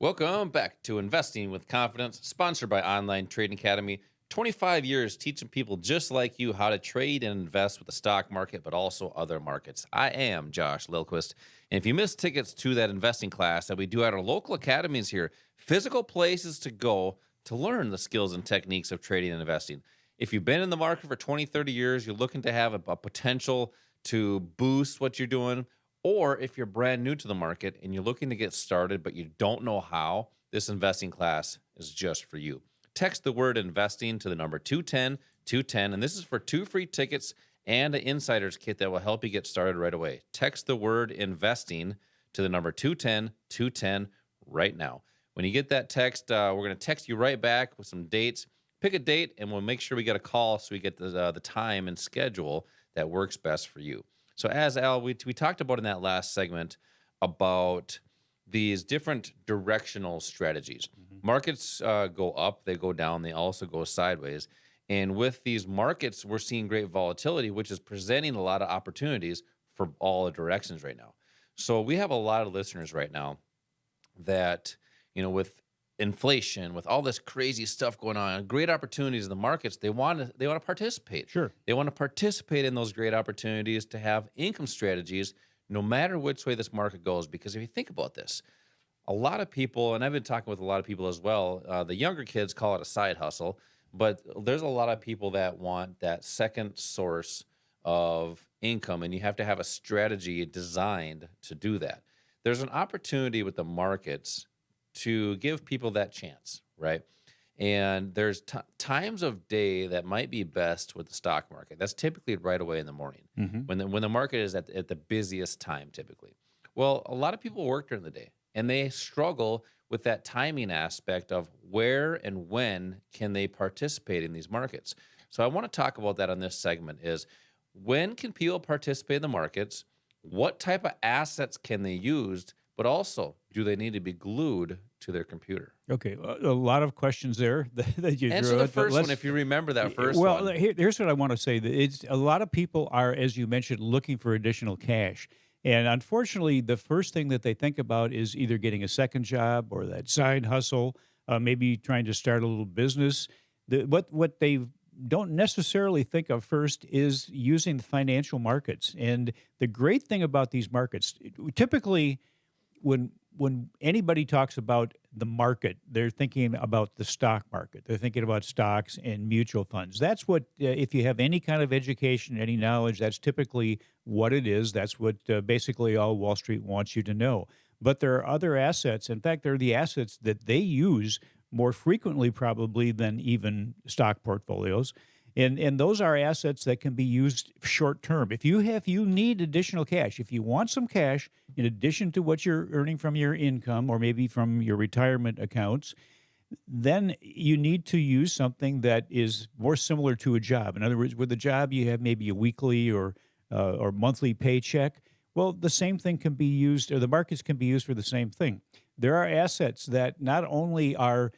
Welcome back to Investing with Confidence, sponsored by Online Trading Academy. 25 years teaching people just like you how to trade and invest with the stock market, but also other markets. I am Josh Lilquist. And if you missed tickets to that investing class that we do at our local academies here, physical places to go to learn the skills and techniques of trading and investing. If you've been in the market for 20, 30 years, you're looking to have a potential to boost what you're doing, or if you're brand new to the market and you're looking to get started, but you don't know how, this investing class is just for you. Text the word investing to the number 210 210, and this is for 2 free tickets and an insider's kit that will help you get started right away. Text the word investing to the number 210 210 right now. When you get that text, we're going to text you right back with some dates. Pick a date, and we'll make sure we get a call so we get the time and schedule that works best for you. So as Al, we talked about in that last segment about these different directional strategies. Markets go up, they go down, they also go sideways. And with these markets, we're seeing great volatility, which is presenting a lot of opportunities for all the directions right now. So we have a lot of listeners right now that, with inflation, with all this crazy stuff going on, great opportunities in the markets, they want to participate. Sure. They want to participate in those great opportunities to have income strategies no matter which way this market goes. Because if you think about this, a lot of people, and I've been talking with a lot of people as well, the younger kids call it a side hustle, but there's a lot of people that want that second source of income, and you have to have a strategy designed to do that. There's an opportunity with the markets to give people that chance, right? And there's times of day that might be best with the stock market. That's typically right away in the morning when the market is at the busiest time typically. Well, a lot of people work during the day and they struggle with that timing aspect of where and when can they participate in these markets. So I want to talk about that on this segment is when can people participate in the markets? What type of assets can they use? But also, do they need to be glued to their computer? Okay, a lot of questions there that you Answer drew the out, but first one if you remember that first well, one. here's what I want to say. That it's a lot of people are, as you mentioned, looking for additional cash. And unfortunately, the first thing that they think about is either getting a second job or that side hustle, maybe trying to start a little business. What they don't necessarily think of first is using the financial markets. And the great thing about these markets, typically, when anybody talks about the market, they're thinking about the stock market. They're thinking about stocks and mutual funds. That's what, if you have any kind of education, any knowledge, that's typically what it is. That's what basically all Wall Street wants you to know. But there are other assets. In fact, they're the assets that they use more frequently probably than even stock portfolios. And those are assets that can be used short term. If you need additional cash, if you want some cash in addition to what you're earning from your income or maybe from your retirement accounts, then you need to use something that is more similar to a job. In other words, with a job you have maybe a weekly or monthly paycheck. Well, the same thing can be used, or the markets can be used for the same thing. There are assets that not only are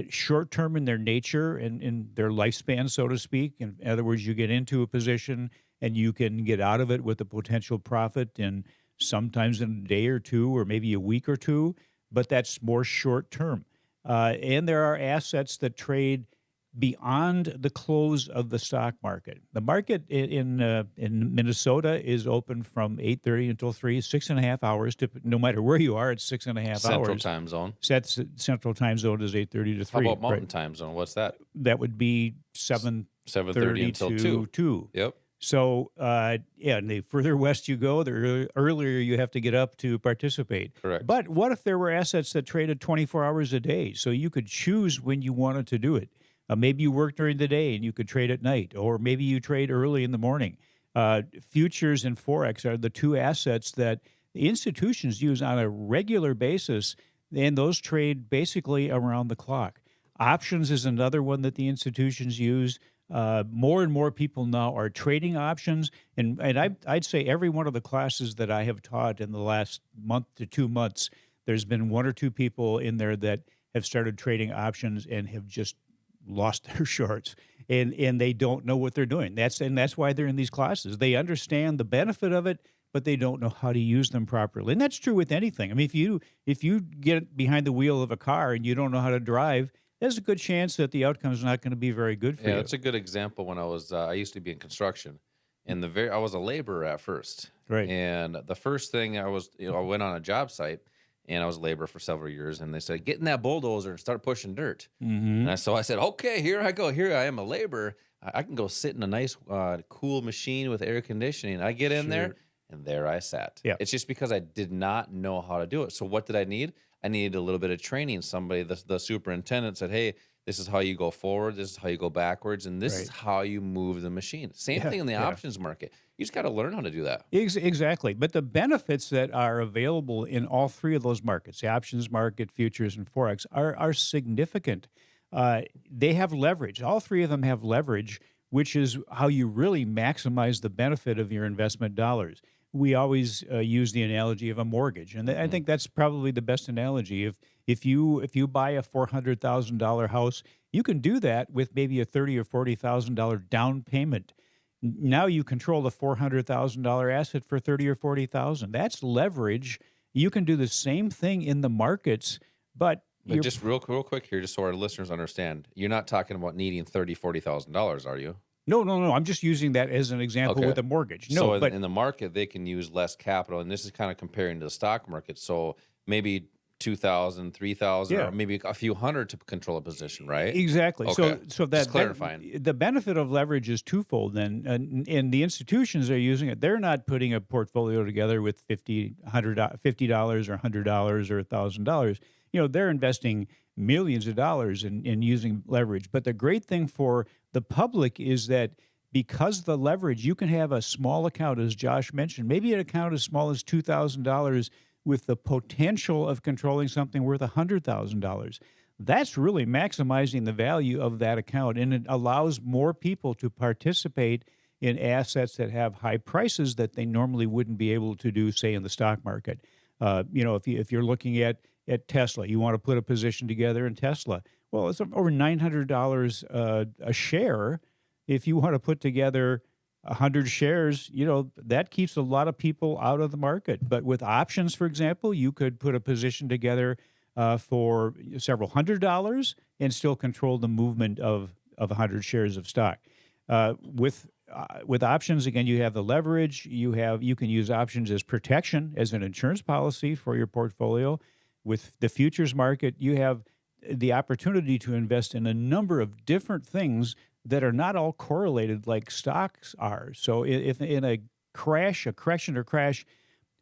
short term in their nature and in their lifespan, so to speak. In other words, you get into a position and you can get out of it with a potential profit in sometimes in a day or two or maybe a week or two, but that's more short term. And there are assets that trade beyond the close of the stock market. The market in Minnesota is open from 8:30 until 3, 6.5 hours. No matter where you are, it's 6.5 hours. Central time zone. Central time zone is 8:30 to 3. How about mountain right? time zone? What's that? That would be 7:30 until 2. 2. Yep. So, and the further west you go, the earlier you have to get up to participate. Correct. But what if there were assets that traded 24 hours a day? So you could choose when you wanted to do it. Maybe you work during the day and you could trade at night, or maybe you trade early in the morning. Futures and Forex are the two assets that the institutions use on a regular basis, and those trade basically around the clock. Options is another one that the institutions use. More and more people now are trading options, and I'd say every one of the classes that I have taught in the last month to 2 months, there's been one or two people in there that have started trading options and have just lost their shorts, and they don't know what they're doing. That's why they're in these classes. They understand the benefit of it, but they don't know how to use them properly. And that's true with anything. I mean, if you get behind the wheel of a car and you don't know how to drive, there's a good chance that the outcome is not going to be very good for Yeah, you. that's a good example. When I used to be in construction, and I was a laborer at first, Right. and the first thing I went on a job site, and I was a laborer for several years, and they said, "Get in that bulldozer and start pushing dirt." Hmm. So I said, "Okay, here I go. Here I am, a laborer. I can go sit in a nice, cool machine with air conditioning." I get in there, Sure. and there I sat. Yeah. It's just because I did not know how to do it. So what did I need? I needed a little bit of training. Somebody, the superintendent said, "Hey, this is how you go forward. This is how you go backwards, and this is Right. how you move the machine." Same Yeah. thing in the Yeah. options market. You just got to learn how to do that. Exactly. But the benefits that are available in all three of those markets, the options market, futures, and Forex, are significant. They have leverage. All three of them have leverage, which is how you really maximize the benefit of your investment dollars. We always use the analogy of a mortgage, and I Hmm. think that's probably the best analogy. If you buy a $400,000 house, you can do that with maybe a $30,000 or $40,000 down payment. Now you control the $400,000 asset for 30 or 40,000. That's leverage. You can do the same thing in the markets, but But you're just real quick here, just so our listeners understand, you're not talking about needing $30,000, $40,000, are you? no, no, no. I'm just using that as an example Okay. with a mortgage. No, So but in the market, they can use less capital, and this is kind of comparing to the stock market. So maybe 2,000, 3,000, or yeah. maybe a few hundred to control a position, right? Exactly. Okay. So Just that clarifying. the benefit of leverage is twofold. Then, and the institutions are using it. They're not putting a portfolio together with $50 or $100 or $1,000. They're investing millions of dollars in using leverage. But the great thing for the public is that because the leverage, you can have a small account, as Josh mentioned, maybe an account as small as $2,000 with the potential of controlling something worth $100,000. That's really maximizing the value of that account, and it allows more people to participate in assets that have high prices that they normally wouldn't be able to do, say, in the stock market. If you're looking at Tesla, you want to put a position together in Tesla. Well, it's over $900 a share. If you want to put together 100 shares, that keeps a lot of people out of the market. But with options, for example, you could put a position together for several $100s and still control the movement of 100 shares of stock. With options, again, you have the leverage. You can use options as protection, as an insurance policy for your portfolio. With the futures market, you have the opportunity to invest in a number of different things that are not all correlated like stocks are. So if in a correction or crash,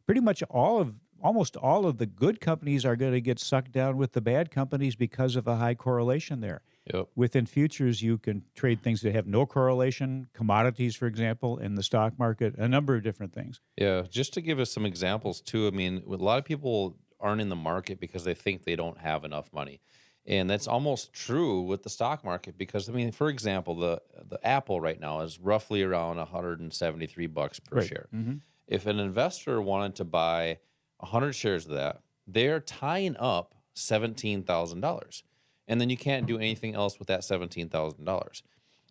pretty much almost all of the good companies are going to get sucked down with the bad companies because of a high correlation there. Yep. Within futures, you can trade things that have no correlation, commodities, for example, in the stock market, a number of different things. Yeah. Just to give us some examples too. I mean, a lot of people aren't in the market because they think they don't have enough money. And that's almost true with the stock market because I mean, for example, the Apple right now is roughly around 173 bucks per Right. share. Hmm. If an investor wanted to buy 100 shares of that, they're tying up $17,000. And then you can't do anything else with that $17,000.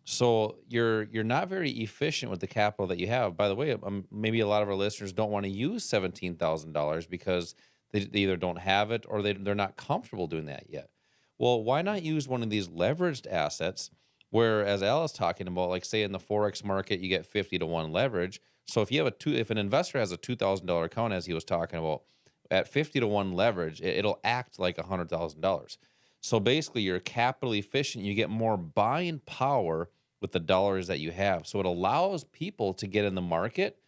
So you're not very efficient with the capital that you have. By the way, maybe a lot of our listeners don't want to use $17,000 because they either don't have it or they're not comfortable doing that yet. Well, why not use one of these leveraged assets where, as Al is talking about, like say in the Forex market, you get 50 to 1 leverage. So if an investor has a $2,000 account, as he was talking about, at 50 to 1 leverage, it'll act like $100,000. So basically, you're capital efficient. You get more buying power with the dollars that you have. So it allows people to get in the market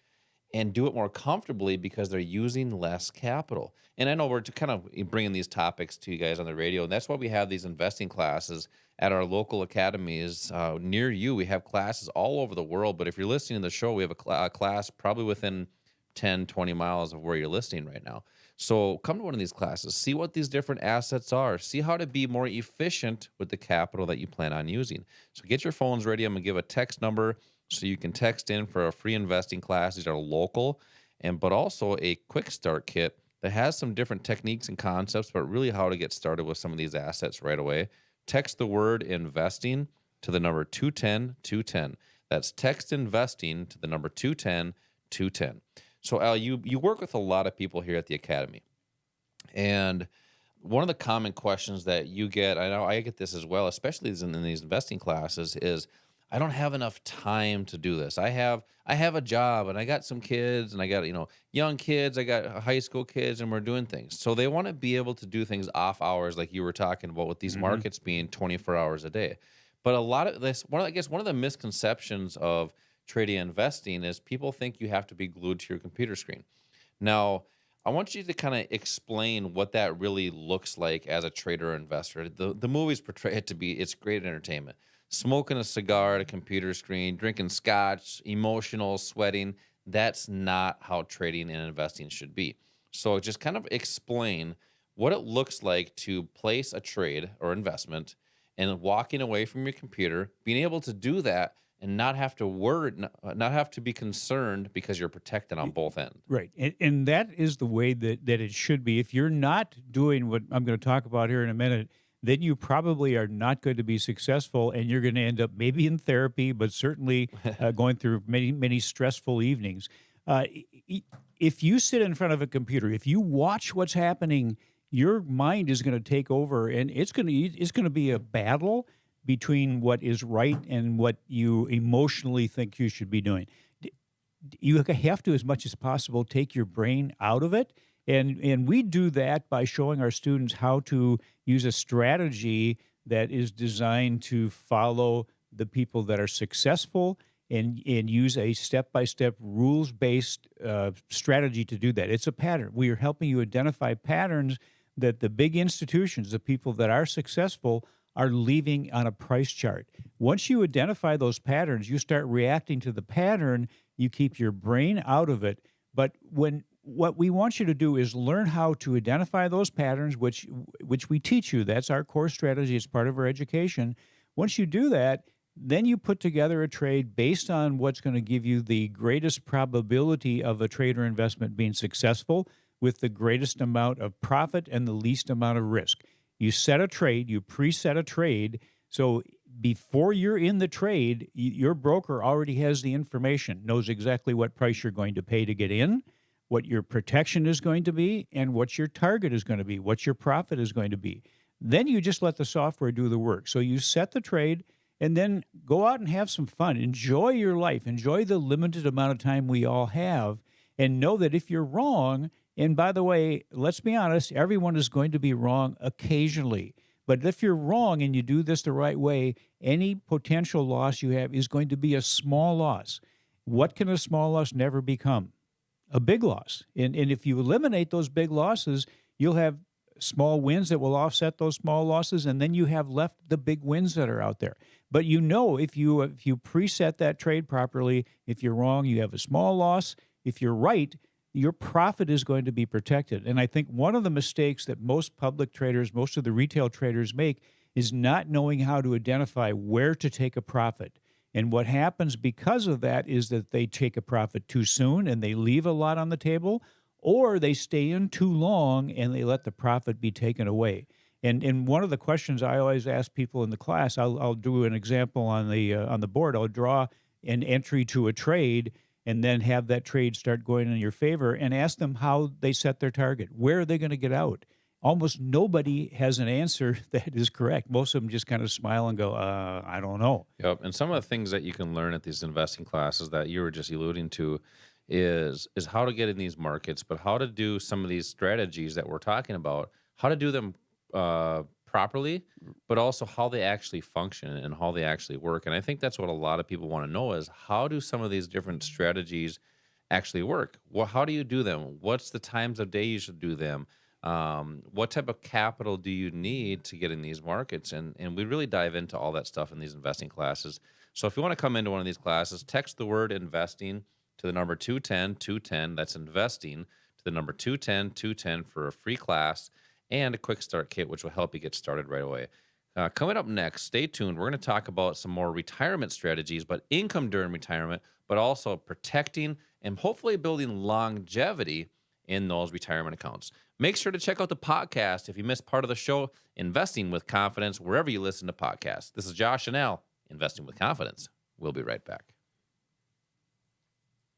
and do it more comfortably because they're using less capital. And I know we're kind of bringing these topics to you guys on the radio, and that's why we have these investing classes at our local academies near you. We have classes all over the world, but if you're listening to the show, we have a class probably within 10, 20 miles of where you're listening right now. So come to one of these classes, see what these different assets are, see how to be more efficient with the capital that you plan on using. So get your phones ready. I'm going to give a text number so you can text in for a free investing class. These are local, but also a quick start kit that has some different techniques and concepts, but really how to get started with some of these assets right away. Text the word investing to the number 210 210. That's text investing to the number 210 210. So Al, you work with a lot of people here at the academy, and one of the common questions that you get, I know I get this as well, especially in these investing classes, is I don't have enough time to do this. I have a job and I got some kids and I got, young kids, I got high school kids and we're doing things. So they want to be able to do things off hours like you were talking about with these Hmm. markets being 24 hours a day. But a lot of this, I guess one of the misconceptions of trading and investing is people think you have to be glued to your computer screen. Now, I want you to kind of explain what that really looks like as a trader or investor. The movies portray it to be it's great entertainment. Smoking a cigar at a computer screen, drinking scotch, emotional, sweating. That's not how trading and investing should be. So just kind of explain what it looks like to place a trade or investment and walking away from your computer, being able to do that and not have to worry, not have to be concerned because you're protected on both ends. Right. And that is the way that it should be. If you're not doing what I'm going to talk about here in a minute, then you probably are not going to be successful and you're going to end up maybe in therapy, but certainly going through many, many stressful evenings. If you sit in front of a computer, if you watch what's happening, your mind is going to take over and it's going to be a battle between what is right and what you emotionally think you should be doing. You have to, as much as possible, take your brain out of it. And we do that by showing our students how to use a strategy that is designed to follow the people that are successful and use a step-by-step rules-based strategy to do that. It's a pattern. We are helping you identify patterns that the big institutions, the people that are successful, are leaving on a price chart. Once you identify those patterns, you start reacting to the pattern. You keep your brain out of it. But what we want you to do is learn how to identify those patterns, which we teach you. That's our core strategy. It's part of our education. Once you do that, then you put together a trade based on what's going to give you the greatest probability of a trade or investment being successful with the greatest amount of profit and the least amount of risk. You set a trade, you preset a trade. So before you're in the trade, your broker already has the information, knows exactly what price you're going to pay to get in, what your protection is going to be, and what your target is going to be, what your profit is going to be. Then you just let the software do the work. So you set the trade and then go out and have some fun. Enjoy your life. Enjoy the limited amount of time we all have. And know that if you're wrong, and by the way, let's be honest, everyone is going to be wrong occasionally. But if you're wrong and you do this the right way, any potential loss you have is going to be a small loss. What can a small loss never become? A big loss. And if you eliminate those big losses, you'll have small wins that will offset those small losses, and then you have left the big wins that are out there. But if you preset that trade properly, if you're wrong, you have a small loss. If you're right, your profit is going to be protected. And I think one of the mistakes that most public traders, most of the retail traders make is not knowing how to identify where to take a profit. And what happens because of that is that they take a profit too soon and they leave a lot on the table, or they stay in too long and they let the profit be taken away. And one of the questions I always ask people in the class, I'll do an example on the board. I'll draw an entry to a trade and then have that trade start going in your favor and ask them how they set their target. Where are they going to get out? Almost nobody has an answer that is correct. Most of them just kind of smile and go, I don't know. Yep. And some of the things that you can learn at these investing classes that you were just alluding to is how to get in these markets, but how to do some of these strategies that we're talking about, how to do them properly, but also how they actually function and how they actually work. And I think that's what a lot of people want to know is how do some of these different strategies actually work? Well, how do you do them? What's the times of day you should do them? What type of capital do you need to get in these markets? And we really dive into all that stuff in these investing classes. So if you want to come into one of these classes, text the word investing to the number 210-210. That's investing to the number 210-210 for a free class and a quick start kit, which will help you get started right away. Coming up next, stay tuned. We're going to talk about some more retirement strategies, but income during retirement, but also protecting and hopefully building longevity in those retirement accounts. Make sure to check out the podcast if you missed part of the show, Investing with Confidence, wherever you listen to podcasts. This is Josh and Al, Investing with Confidence. We'll be right back.